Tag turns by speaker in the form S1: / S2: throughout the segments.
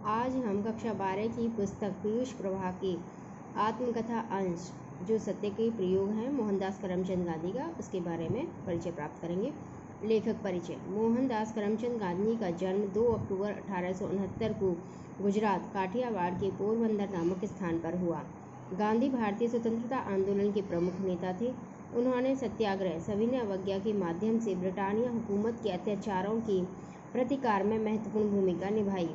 S1: आज हम कक्षा 12 की पुस्तक पीयूष प्रभा की आत्मकथा अंश जो सत्य के प्रयोग हैं मोहनदास करमचंद गांधी का, उसके बारे में परिचय प्राप्त करेंगे। लेखक परिचय। मोहनदास करमचंद गांधी का जन्म 2 अक्टूबर 1869 को गुजरात काठियावाड़ के पोरबंदर नामक स्थान पर हुआ। गांधी भारतीय स्वतंत्रता आंदोलन के प्रमुख नेता थे। उन्होंने सत्याग्रह, सविनय अवज्ञा के माध्यम से ब्रिटानिया हुकूमत के अत्याचारों के प्रतिकार में महत्वपूर्ण भूमिका निभाई।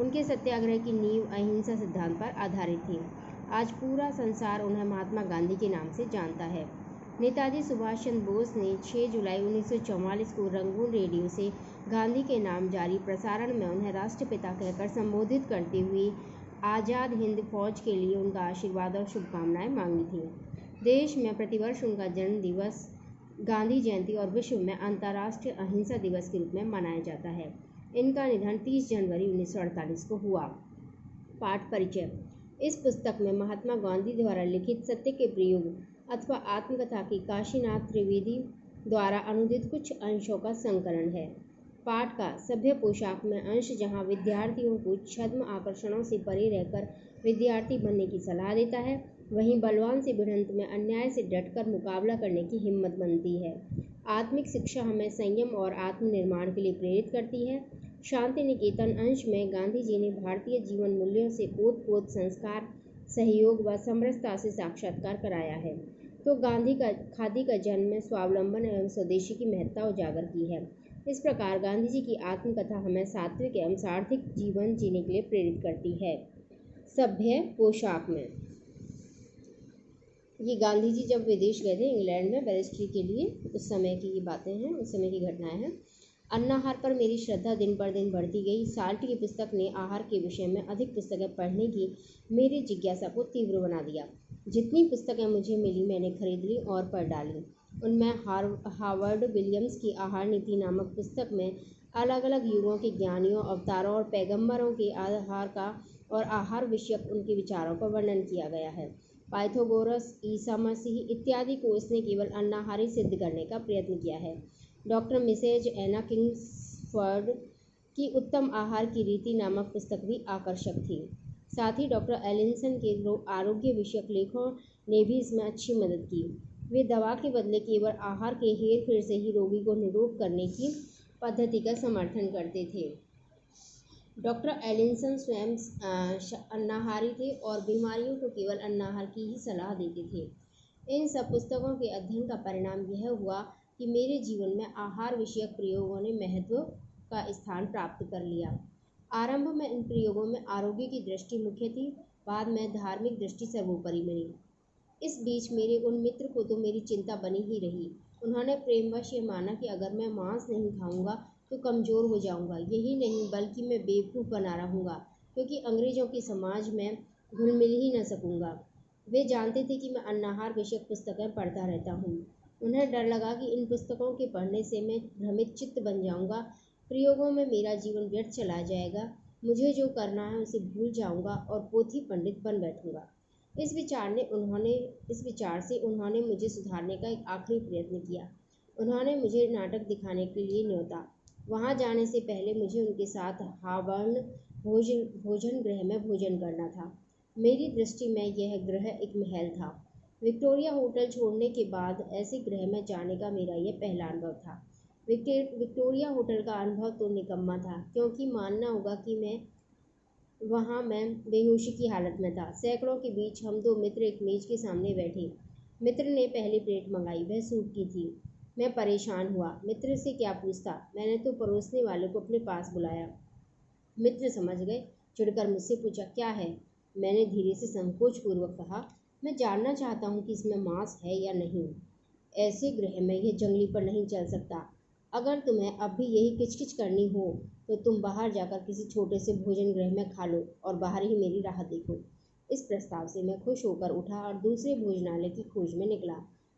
S1: उनके सत्याग्रह की नींव अहिंसा सिद्धांत पर आधारित थी। आज पूरा संसार उन्हें महात्मा गांधी के नाम से जानता है। नेताजी सुभाष चंद्र बोस ने 6 जुलाई 1944 को रंगून रेडियो से गांधी के नाम जारी प्रसारण में उन्हें राष्ट्रपिता कहकर संबोधित करते हुए आज़ाद हिंद फौज के लिए उनका आशीर्वाद और शुभकामनाएं मांगी थी। देश में प्रतिवर्ष उनका जन्म दिवस गांधी जयंती और विश्व में अंतर्राष्ट्रीय अहिंसा दिवस के रूप में मनाया जाता है। इनका निधन 30 जनवरी 1948 को हुआ। पाठ परिचय। इस पुस्तक में महात्मा गांधी द्वारा लिखित सत्य के प्रयोग अथवा आत्मकथा की काशीनाथ त्रिवेदी द्वारा अनुदित कुछ अंशों का संकलन है। पाठ का सभ्य पोशाक में अंश जहां विद्यार्थियों को छद्म आकर्षणों से परे रहकर विद्यार्थी बनने की सलाह देता है, वहीं बलवान से भिड़ंत में अन्याय से डटकर मुकाबला करने की हिम्मत बनती है। आत्मिक शिक्षा हमें संयम और आत्मनिर्माण के लिए प्रेरित करती है। शांति निकेतन अंश में गांधी जी ने भारतीय जीवन मूल्यों से ओत-प्रोत संस्कार, सहयोग व समरसता से साक्षात्कार कराया है। तो गांधी का खादी का जन्म में स्वावलंबन एवं स्वदेशी की महत्ता उजागर की है। इस प्रकार गांधी जी की आत्मकथा हमें सात्विक एवं सार्थक जीवन जीने के लिए प्रेरित करती है। सभ्य पोशाक में ये गांधी जी जब विदेश गए थे इंग्लैंड में बैरिस्ट्री के लिए, उस समय की ये बातें हैं, उस समय की घटनाएं हैं। अन्नाहार पर मेरी श्रद्धा दिन पर दिन बढ़ती गई। साल्ट की पुस्तक ने आहार के विषय में अधिक पुस्तकें पढ़ने की मेरी जिज्ञासा को तीव्र बना दिया। जितनी पुस्तकें मुझे मिली मैंने खरीद ली और पढ़ डाली। उनमें हार्वर्ड विलियम्स की आहार नीति नामक पुस्तक में अलग अलग युगों के ज्ञानियों, अवतारों और पैगंबरों के आहार का और आहार विषयक उनके विचारों का वर्णन किया गया है। पाइथागोरस, ईसा मसीह इत्यादि को उसने केवल अन्नाहारी सिद्ध करने का प्रयत्न किया है। डॉक्टर मिसेज एना किंग्सफोर्ड की उत्तम आहार की रीति नामक पुस्तक भी आकर्षक थी। साथ ही डॉक्टर एलिसन के आरोग्य विषयक लेखों ने भी इसमें अच्छी मदद की। वे दवा के बदले केवल आहार के हेर फेर से ही रोगी को निरोग करने की पद्धति का समर्थन करते थे। डॉक्टर एलिसन स्वयं अन्नाहारी थे और बीमारियों को केवल अन्नाहार की ही सलाह देते थे। इन सब पुस्तकों के अध्ययन का परिणाम यह हुआ कि मेरे जीवन में आहार विषयक प्रयोगों ने महत्व का स्थान प्राप्त कर लिया। आरंभ में इन प्रयोगों में आरोग्य की दृष्टि मुख्य थी, बाद में धार्मिक दृष्टि सर्वोपरि बनी। इस बीच मेरे उन मित्र को तो मेरी चिंता बनी ही रही। उन्होंने प्रेमवश ये माना कि अगर मैं मांस नहीं खाऊंगा तो कमज़ोर हो जाऊंगा। यही नहीं बल्कि मैं बेवकूफ़ बना रहूँगा, क्योंकि अंग्रेज़ों के समाज में घुल मिल ही न सकूँगा। वे जानते थे कि मैं अन्नाहार विषयक पुस्तकें पढ़ता रहता हूँ। उन्हें डर लगा कि इन पुस्तकों के पढ़ने से मैं भ्रमित चित्त बन जाऊंगा, प्रयोगों में मेरा जीवन व्यर्थ चला जाएगा, मुझे जो करना है उसे भूल जाऊंगा और पोथी पंडित बन बैठूंगा। इस विचार से उन्होंने मुझे सुधारने का एक आखिरी प्रयत्न किया। उन्होंने मुझे नाटक दिखाने के लिए न्योता। वहां जाने से पहले मुझे उनके साथ हावर्न भोजन गृह में भोजन करना था। मेरी दृष्टि में यह गृह एक महल था। विक्टोरिया होटल छोड़ने के बाद ऐसे गृह में जाने का मेरा यह पहला अनुभव था। विक्टोरिया होटल का अनुभव तो निकम्मा था, क्योंकि मानना होगा कि मैं बेहोशी की हालत में था। सैकड़ों के बीच हम दो मित्र एक मेज के सामने बैठे। मित्र ने पहली प्लेट मंगाई, वह सूप की थी। मैं परेशान हुआ, मित्र से क्या पूछता। मैंने तो परोसने वाले को अपने पास बुलाया। मित्र समझ गए, चिढ़कर मुझसे पूछा, क्या है? मैंने धीरे से संकोचपूर्वक कहा, मैं जानना चाहता हूँ कि इसमें मांस है या नहीं। ऐसे गृह में यह जंगली पर नहीं चल सकता। अगर तुम्हें अब भी यही किचकिच करनी हो तो तुम बाहर जाकर किसी छोटे से भोजन गृह में खा लो और बाहर ही मेरी राह देखो। इस प्रस्ताव से मैं खुश होकर उठा और दूसरे भोजनालय की खोज में निकला।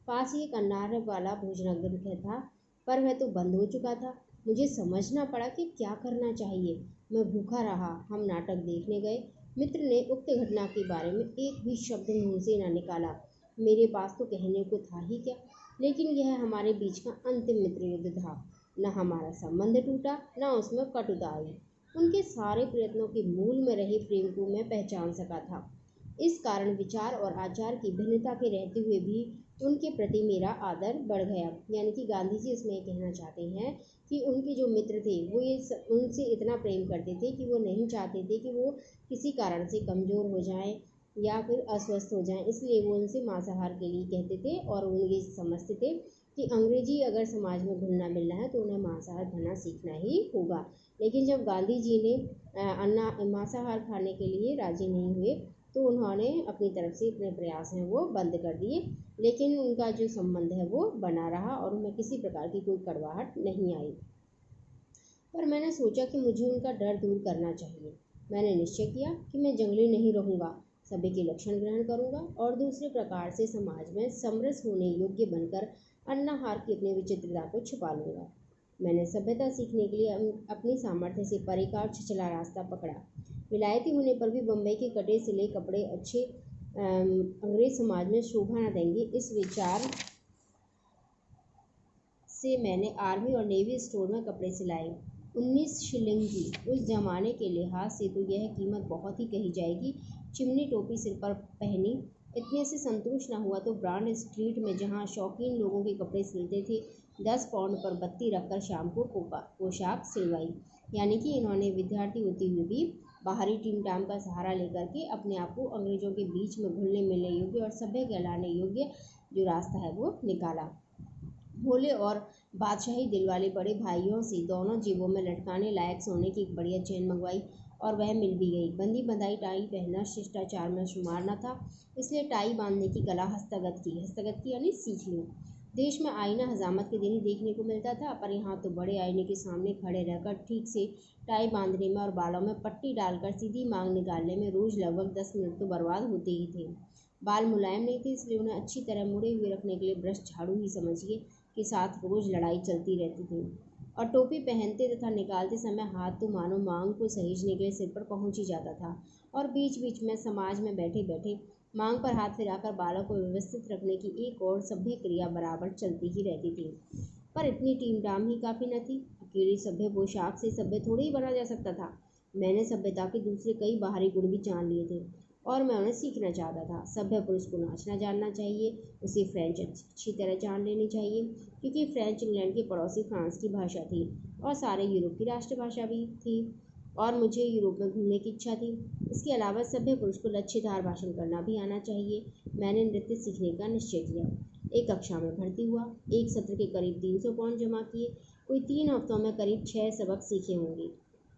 S1: पास ही एक अन्नाहार वाला भोजनालय था, पर वह तो बंद हो चुका था। मुझे समझना पड़ा कि क्या करना चाहिए। मैं भूखा रहा। हम नाटक देखने गए। मित्र ने उक्त घटना के बारे में एक भी शब्द मुंह से न निकाला। मेरे पास तो कहने को था ही क्या, लेकिन यह हमारे बीच का अंतिम मित्र युद्ध था। न हमारा संबंध टूटा, न उसमें कटुता आई। उनके सारे प्रयत्नों के मूल में रहे प्रेम को मैं पहचान सका था। इस कारण विचार और आचार की भिन्नता के रहते हुए भी उनके प्रति मेरा आदर बढ़ गया। यानी कि गांधी जी इसमें कहना चाहते हैं कि उनके जो मित्र थे वो उनसे इतना प्रेम करते थे कि वो नहीं चाहते थे कि वो किसी कारण से कमज़ोर हो जाएं या फिर अस्वस्थ हो जाएं, इसलिए वो उनसे मांसाहार के लिए कहते थे। और वो ये समझते थे कि अंग्रेजी अगर समाज में घुलना मिलना है तो उन्हें मांसाहार खाना सीखना ही होगा। लेकिन जब गांधी जी ने मांसाहार खाने के लिए राजी नहीं हुए तो उन्होंने अपनी तरफ से अपने प्रयास हैं वो बंद कर दिए, लेकिन उनका जो संबंध है वो बना रहा और उनमें किसी प्रकार की कोई कड़वाहट नहीं आई। पर मैंने सोचा कि मुझे उनका डर दूर करना चाहिए। मैंने निश्चय किया कि मैं जंगली नहीं रहूँगा, सभी के लक्षण ग्रहण करूँगा और दूसरे प्रकार से समाज में समरस होने योग्य बनकर अन्नाहार की अपनी विचित्रता को छुपा लूँगा। मैंने सभ्यता सीखने के लिए अपनी सामर्थ्य से परे का और छिछला रास्ता पकड़ा। विलायती होने पर भी बम्बई के कटे सिले कपड़े अच्छे अंग्रेज समाज में शोभा न देंगे, इस विचार से मैंने आर्मी और नेवी स्टोर में कपड़े सिलाए। 19 शिलिंग की उस जमाने के लिहाज से तो यह कीमत बहुत ही कही जाएगी। चिमनी टोपी सिर पर पहनी। इतने से संतुष्ट न हुआ तो ब्रांड स्ट्रीट में जहाँ शौकीन लोगों के कपड़े सिलते थे 10 पाउंड पर बत्ती रखकर शाम को पोशाक सिलवाई। यानी कि इन्होंने विद्यार्थी होते हुए भी बाहरी टीम टाम का सहारा लेकर के अपने आप को अंग्रेजों के बीच में घुलने मिलने योग्य और सभ्य कहलाने योग्य जो रास्ता है वो निकाला। भोले और बादशाही दिल वाले बड़े भाइयों से दोनों जेबों में लटकाने लायक सोने की एक बढ़िया चेन मंगवाई और वह मिल भी गई। बंदी बंधाई टाई पहनना शिष्टाचार में शुमार न था, इसलिए टाई बांधने की कला हस्तगत की यानी सीख ली। देश में आईना हजामत के दिन ही देखने को मिलता था, पर यहाँ तो बड़े आईने के सामने खड़े रहकर ठीक से टाई बांधने में और बालों में पट्टी डालकर सीधी मांग निकालने में रोज लगभग 10 मिनट तो बर्बाद होते ही थे। बाल मुलायम नहीं थे, इसलिए उन्हें अच्छी तरह मुड़े हुए रखने के लिए ब्रश झाड़ू ही समझिए के साथ रोज लड़ाई चलती रहती थी। और टोपी पहनते तथा निकालते समय हाथ तो मानो मांग को सहेजने के लिए सिर पर पहुंच ही जाता था और बीच बीच में समाज में बैठे बैठे मांग पर हाथ फिराकर बालों को व्यवस्थित रखने की एक और सभ्य क्रिया बराबर चलती ही रहती थी। पर इतनी टीम टाम ही काफ़ी न थी। अकेली सभ्य पोशाक से सभ्य थोड़ी ही बना जा सकता था। मैंने सभ्यता के दूसरे कई बाहरी गुण भी जान लिए थे और मैं उन्हें सीखना चाहता था। सभ्य पुरुष को नाचना जानना चाहिए, उसे फ्रेंच अच्छी तरह जान लेनी चाहिए, क्योंकि फ्रेंच इंग्लैंड के पड़ोसी फ्रांस की भाषा थी और सारे यूरोप की राष्ट्रभाषा भी थी और मुझे यूरोप में घूमने की इच्छा थी। इसके अलावा सभ्य पुरुष को लच्छेदार भाषण करना भी आना चाहिए। मैंने नृत्य सीखने का निश्चय किया। एक कक्षा में भर्ती हुआ। एक सत्र के करीब 300 पाउंड जमा किए। कोई 3 हफ्तों में करीब 6 सबक सीखे होंगे।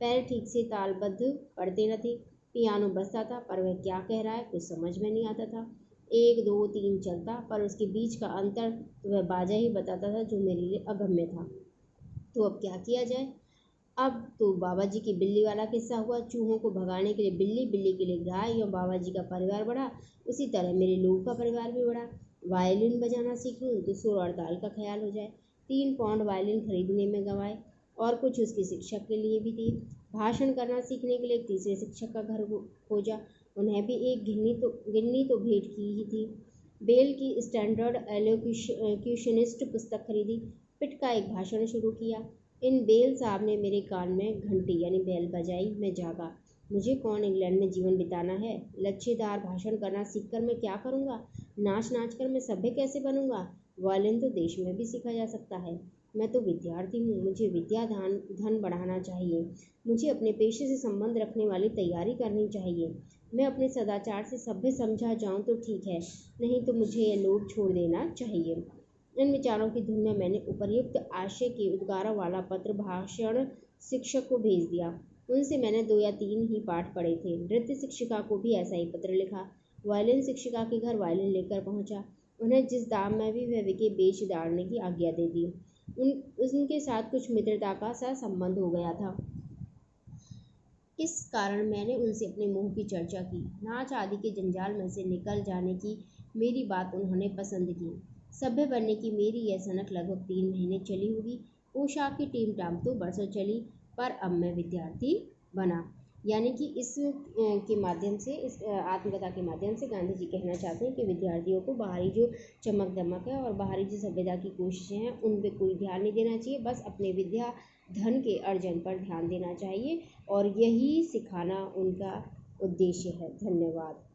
S1: पैर ठीक से तालबद्ध पड़ते न थे। पियानो बजता था पर वह क्या कह रहा है कुछ समझ में नहीं आता था। 1 2 3 चलता, पर उसके बीच का अंतर तो वह बाजा ही बताता था जो मेरे लिए अगम्य था। तो अब क्या किया जाए? अब तो बाबा जी की बिल्ली वाला किस्सा हुआ। चूहों को भगाने के लिए बिल्ली, बिल्ली के लिए गाय, और बाबा जी का परिवार बढ़ा, उसी तरह मेरे लोगों का परिवार भी बढ़ा। वायलिन बजाना सीख लूँ तो सुर और ताल का ख्याल हो जाए। 3 पाउंड वायलिन खरीदने में गंवाए और कुछ उसकी शिक्षक के लिए भी दिए। भाषण करना सीखने के लिए एक तीसरे शिक्षक का घर खोजा। उन्हें भी एक गिन्नी तो भेंट की ही थी। बेल की स्टैंडर्ड एलोक्यूशनिस्ट पुस्तक खरीदी। पिट का एक भाषण शुरू किया। इन बेल साहब ने मेरे कान में घंटी यानी बेल बजाई। मैं जागा। मुझे कौन इंग्लैंड में जीवन बिताना है? लच्छेदार भाषण करना सीखकर मैं क्या करूँगा? नाच नाच कर मैं सभ्य कैसे बनूँगा? वायलिन तो देश में भी सीखा जा सकता है। मैं तो विद्यार्थी हूँ, मुझे विद्या धन बढ़ाना चाहिए। मुझे अपने पेशे से संबंध रखने वाली तैयारी करनी चाहिए। मैं अपने सदाचार से सभ्य समझा जाऊँ तो ठीक है, नहीं तो मुझे यह लोभ छोड़ देना चाहिए। इन विचारों की धुन में मैंने उपर्युक्त आशय के उद्गारों वाला पत्र भाषण शिक्षक को भेज दिया। उनसे मैंने 2 या 3 ही पाठ पढ़े थे। नृत्य शिक्षिका को भी ऐसा ही पत्र लिखा। वायलिन शिक्षिका के घर वायलिन लेकर पहुंचा। उन्हें जिस दाम में भी वह विके बेच डालने की आज्ञा दे दी। उनके साथ कुछ मित्रता का सा संबंध हो गया था। इस कारण मैंने उनसे अपने मोह की चर्चा की। नाच आदि के जंजाल में से निकल जाने की मेरी बात उन्होंने पसंद की। सभ्य बनने की मेरी यह सनक लगभग 3 महीने चली होगी। पोशाक की टीम टाम तो बरसों चली, पर अब मैं विद्यार्थी बना। यानी कि इस के माध्यम से, इस आत्मकथा के माध्यम से गांधी जी कहना चाहते हैं कि विद्यार्थियों को बाहरी जो चमक दमक है और बाहरी जो सभ्यता की कोशिशें हैं उन पर कोई ध्यान नहीं देना चाहिए। बस अपने विद्या धन के अर्जन पर ध्यान देना चाहिए और यही सिखाना उनका उद्देश्य है। धन्यवाद।